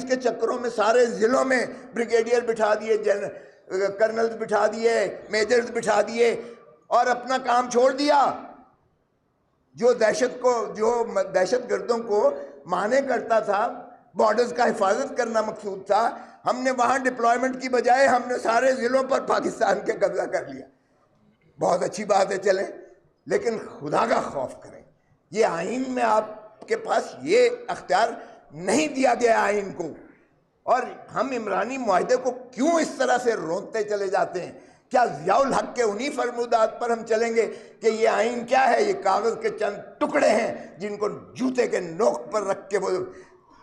کے چکروں میں سارے ضلعوں میں بریگیڈیئر بٹھا دیے، کرنلز بٹھا دیے، میجرز بٹھا دیے، اور اپنا کام چھوڑ دیا۔ جو دہشت گردوں کو مانے کرتا تھا، بارڈرز کا حفاظت کرنا مقصود تھا، ہم نے وہاں ڈپلائمنٹ کی بجائے ہم نے سارے ضلعوں پر پاکستان کے قبضہ کر لیا۔ بہت اچھی بات ہے، چلیں، لیکن خدا کا خوف کریں۔ یہ آئین میں آپ کے پاس یہ اختیار نہیں دیا گیا آئین کو، اور ہم عمرانی معاہدے کو کیوں اس طرح سے رونتے چلے جاتے ہیں؟ کیا ضیاء الحق کے انہی فرمودات پر ہم چلیں گے کہ یہ آئین کیا ہے؟ یہ کاغذ کے چند ٹکڑے ہیں جن کو جوتے کے نوک پر رکھ کے وہ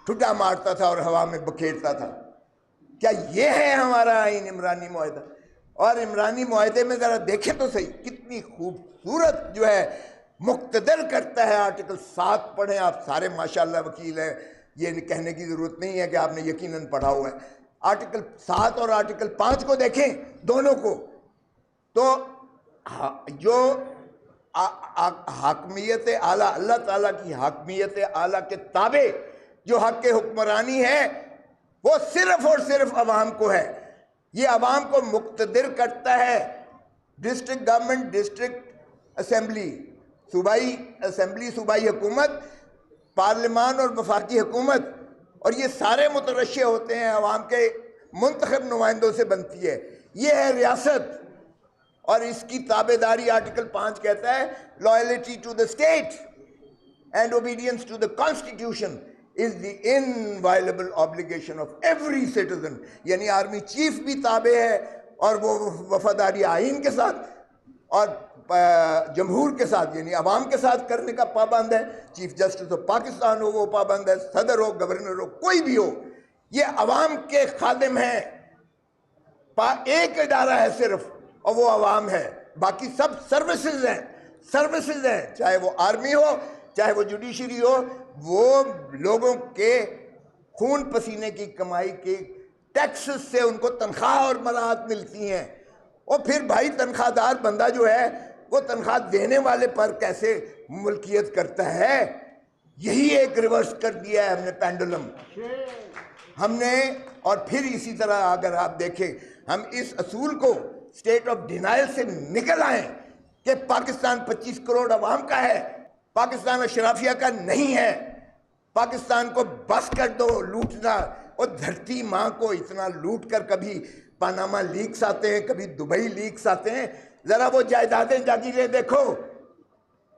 ٹھڈا مارتا تھا اور ہوا میں بکھیرتا تھا۔ کیا یہ ہے ہمارا آئین عمرانی معاہدہ؟ اور عمرانی معاہدے میں ذرا دیکھیں تو صحیح، کتنی خوبصورت جو ہے مقتدر کرتا ہے۔ آرٹیکل 7 پڑھیں، آپ سارے ماشاءاللہ وکیل ہیں، یہ کہنے کی ضرورت نہیں ہے کہ آپ نے یقیناً پڑھا ہوا ہے۔ آرٹیکل 7 اور آرٹیکل 5 کو دیکھیں، دونوں کو، تو جو حاکمیت اعلیٰ، اللہ تعالیٰ کی حاکمیت اعلیٰ کے تابع جو حق حکمرانی ہے، وہ صرف اور صرف عوام کو ہے۔ یہ عوام کو مقتدر کرتا ہے۔ ڈسٹرکٹ گورنمنٹ، ڈسٹرکٹ اسمبلی، صوبائی اسمبلی، صوبائی حکومت، پارلیمان اور وفاقی حکومت، اور یہ سارے مترشح ہوتے ہیں، عوام کے منتخب نمائندوں سے بنتی ہے۔ یہ ہے ریاست، اور اس کی تابع داری آرٹیکل 5 کہتا ہے loyalty to the state and obedience to the constitution is the inviolable obligation of every citizen۔ یعنی آرمی چیف بھی تابع ہے، اور وہ وفاداری آئین کے ساتھ اور جمہور کے ساتھ، یعنی عوام کے ساتھ کرنے کا پابند ہے۔ چیف جسٹس آف پاکستان ہو وہ پابند ہے، صدر ہو، گورنر ہو، کوئی بھی ہو، یہ عوام کے خادم ہیں۔ ایک ادارہ ہے صرف، اور وہ عوام ہے، باقی سب سروسز ہیں، چاہے وہ آرمی ہو، چاہے وہ جوڈیشری ہو، وہ لوگوں کے خون پسینے کی کمائی کے ٹیکسز سے ان کو تنخواہ اور مراعات ملتی ہیں۔ اور پھر بھائی تنخواہ دار بندہ جو ہے وہ تنخواہ دینے والے پر کیسے ملکیت کرتا ہے؟ یہی ایک ریورس کر دیا ہے ہم نے پینڈولم ہم نے۔ اور پھر اسی طرح اگر آپ دیکھیں، ہم اس اصول کو اسٹیٹ آف ڈینائل سے نکل آئیں کہ پاکستان 25 کروڑ عوام کا ہے، پاکستان اشرافیہ کا نہیں ہے۔ پاکستان کو بس کر دو لوٹنا، اور دھرتی ماں کو اتنا لوٹ کر کبھی پاناما لیکس آتے ہیں، کبھی دبئی لیکس آتے ہیں، ذرا وہ جائیدادیں جاگیریں دیکھو۔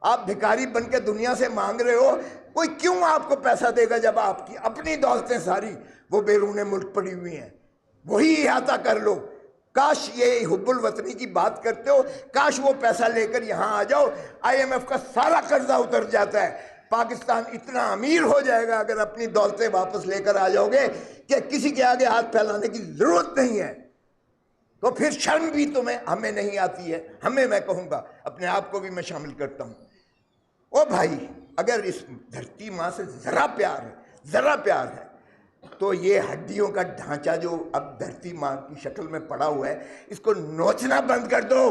آپ بھکاری بن کے دنیا سے مانگ رہے ہو، کوئی کیوں آپ کو پیسہ دے گا جب آپ کی اپنی دولتیں ساری وہ بیرون ملک پڑی ہوئی ہیں؟ وہی احاطہ کر لو۔ کاش یہ حب الوطنی کی بات کرتے ہو، کاش وہ پیسہ لے کر یہاں آ جاؤ، IMF کا سارا قرضہ اتر جاتا ہے، پاکستان اتنا امیر ہو جائے گا اگر اپنی دولتیں واپس لے کر آ جاؤ گے کہ کسی کے آگے ہاتھ پھیلانے کی ضرورت نہیں ہے۔ تو پھر شرم بھی ہمیں نہیں آتی ہے، میں کہوں گا اپنے آپ کو بھی میں شامل کرتا ہوں۔ او بھائی، اگر اس دھرتی ماں سے ذرا پیار ہے تو یہ ہڈیوں کا ڈھانچہ جو اب دھرتی ماں کی شکل میں پڑا ہوا ہے، اس کو نوچنا بند کر دو۔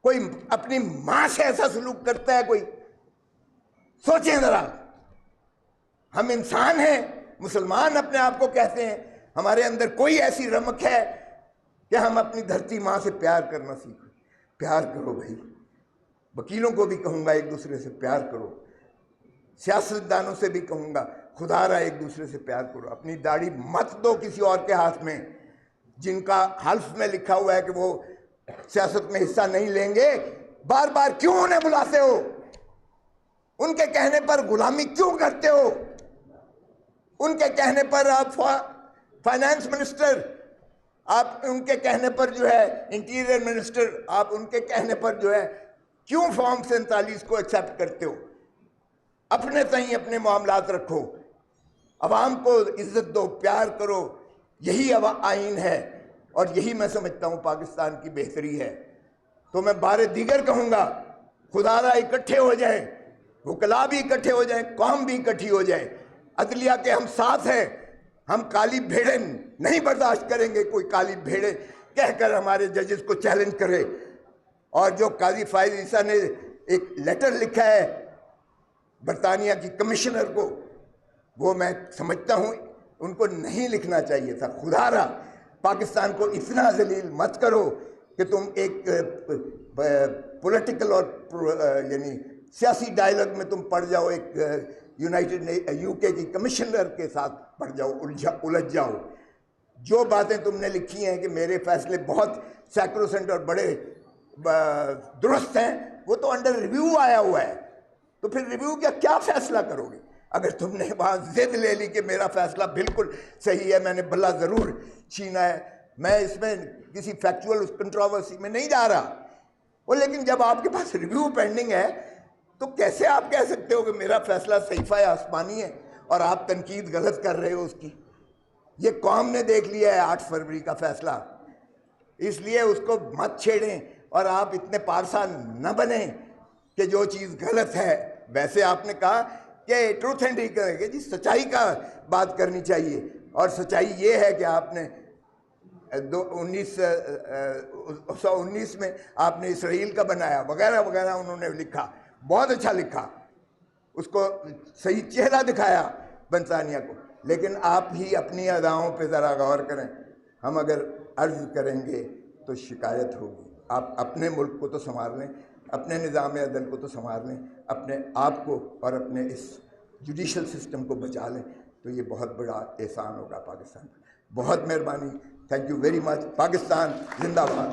کوئی اپنی ماں سے ایسا سلوک کرتا ہے؟ کوئی سوچیں ذرا۔ ہم انسان ہیں، مسلمان اپنے آپ کو کہتے ہیں، ہمارے اندر کوئی ایسی رمق ہے کہ ہم اپنی دھرتی ماں سے پیار کرنا سیکھیں۔ پیار کرو بھائی، وکیلوں کو بھی کہوں گا ایک دوسرے سے پیار کرو، سیاستدانوں سے بھی کہوں گا خدا را ایک دوسرے سے پیار کرو۔ اپنی داڑھی مت دو کسی اور کے ہاتھ میں، جن کا حلف میں لکھا ہوا ہے کہ وہ سیاست میں حصہ نہیں لیں گے۔ بار بار کیوں انہیں بلاتے ہو؟ ان کے کہنے پر غلامی کیوں کرتے ہو؟ ان کے کہنے پر آپ فائنانس منسٹر، آپ ان کے کہنے پر جو ہے انٹیریئر منسٹر، آپ ان کے کہنے پر جو ہے کیوں فارم 47 کو ایکسیپٹ کرتے ہو؟ اپنے تئیں اپنے معاملات رکھو، عوام کو عزت دو، پیار کرو۔ یہی آئین ہے، اور یہی میں سمجھتا ہوں پاکستان کی بہتری ہے۔ تو میں بار دیگر کہوں گا، خدا را اکٹھے ہو جائیں، وکلاء بھی اکٹھے ہو جائیں، قوم بھی اکٹھی ہو جائے، عدلیہ کے ہم ساتھ ہیں۔ ہم کالی بھیڑیں نہیں برداشت کریں گے، کوئی کالی بھیڑیں کہہ کر ہمارے ججز کو چیلنج کرے۔ اور جو قاضی فائز عیسیٰ نے ایک لیٹر لکھا ہے برطانیہ کی کمشنر کو، وہ میں سمجھتا ہوں ان کو نہیں لکھنا چاہیے تھا. خدا را پاکستان کو اتنا ذلیل مت کرو کہ تم ایک پولیٹیکل اور یعنی سیاسی ڈائلاگ میں تم پڑ جاؤ, ایک یو کے کی کمشنر کے ساتھ پڑ جاؤ, الجھ جاؤ. جو باتیں تم نے لکھی ہیں کہ میرے فیصلے بہت سیکروسنٹ اور بڑے درست ہیں, وہ تو انڈر ریویو آیا ہوا ہے. تو پھر ریویو کیا فیصلہ کرو گے؟ اگر تم نے وہاں ضد لے لی کہ میرا فیصلہ بالکل صحیح ہے, میں نے بلا ضرور چھینا ہے, میں اس میں کسی فیکچول کنٹروورسی میں نہیں جا رہا. وہ لیکن جب آپ کے پاس ریویو پینڈنگ ہے تو کیسے آپ کہہ سکتے ہو کہ میرا فیصلہ صحیفہ آسمانی ہے اور آپ تنقید غلط کر رہے ہو اس کی؟ یہ قوم نے دیکھ لیا ہے 8 فروری کا فیصلہ, اس لیے اس کو مت چھیڑیں. اور آپ اتنے پارسا نہ بنیں کہ جو چیز غلط ہے, ویسے آپ نے کہا کہ ٹروتھ اینڈ کرے جی, سچائی کا بات کرنی چاہیے. اور سچائی یہ ہے کہ آپ نے 1919 میں آپ نے اسرائیل کا بنایا وغیرہ وغیرہ, انہوں نے لکھا, بہت اچھا لکھا, اس کو صحیح چہرہ دکھایا بنسانیہ کو. لیکن آپ ہی اپنی اداؤں پہ ذرا غور کریں. ہم اگر عرض کریں گے تو شکایت ہوگی. آپ اپنے ملک کو تو سنبھال لیں, اپنے نظام عدل کو تو سنبھال لیں, اپنے آپ کو اور اپنے اس جوڈیشل سسٹم کو بچا لیں, تو یہ بہت بڑا احسان ہوگا پاکستان پر. بہت مہربانی. Thank you very much. Pakistan زندہ باد.